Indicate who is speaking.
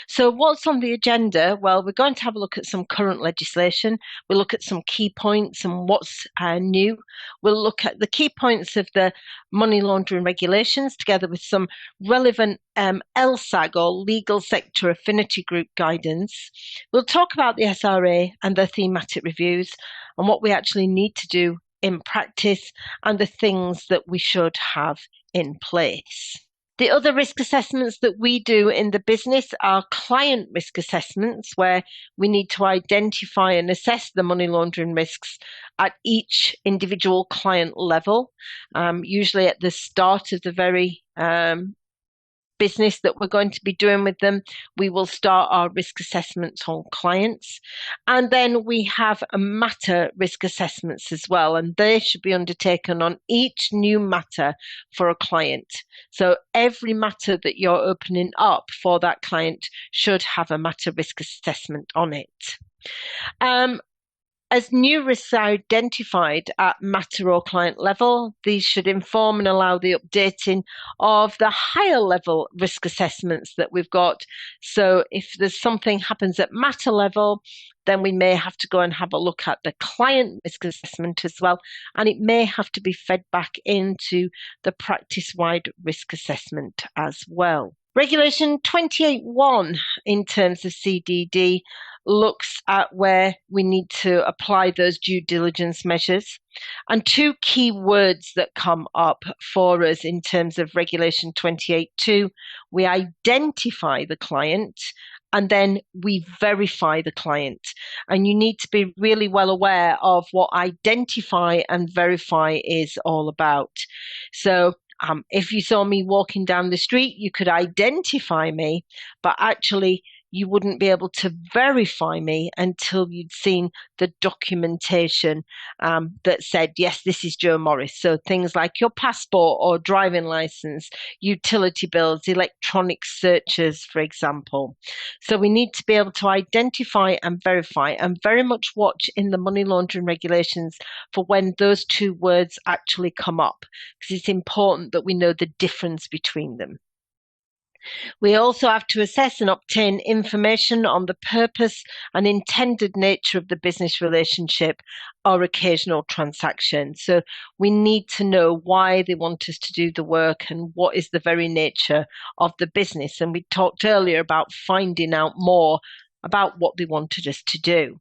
Speaker 1: So, what's on the agenda? Well, we're going to have a look at some current legislation. We'll look at some key points and what's new. We'll look at the key points of the money laundering regulations together with some relevant LSAG or legal sector affinity group guidance. We'll talk about the SRA and the thematic reviews and what we actually need to do in practice and the things that we should have in place. The other risk assessments that we do in the business are client risk assessments, where we need to identify and assess the money laundering risks at each individual client level, usually at the start of the very business that we're going to be doing with them. We will start our risk assessments on clients. And then we have a matter risk assessments as well, and they should be undertaken on each new matter for a client. So every matter that you're opening up for that client should have a matter risk assessment on it. As new risks are identified at matter or client level, these should inform and allow the updating of the higher level risk assessments that we've got. So if there's something happens at matter level, then we may have to go and have a look at the client risk assessment as well. And it may have to be fed back into the practice-wide risk assessment as well. Regulation 28.1 in terms of CDD looks at where we need to apply those due diligence measures. And two key words that come up for us in terms of Regulation 28.2, we identify the client and then we verify the client. And you need to be really well aware of what identify and verify is all about. So if you saw me walking down the street, you could identify me, but actually you wouldn't be able to verify me until you'd seen the documentation that said, yes, this is Joe Morris. So things like your passport or driving license, utility bills, electronic searches, for example. So we need to be able to identify and verify, and very much watch in the money laundering regulations for when those two words actually come up, because it's important that we know the difference between them. We also have to assess and obtain information on the purpose and intended nature of the business relationship or occasional transaction. So we need to know why they want us to do the work and what is the very nature of the business. And we talked earlier about finding out more about what they wanted us to do.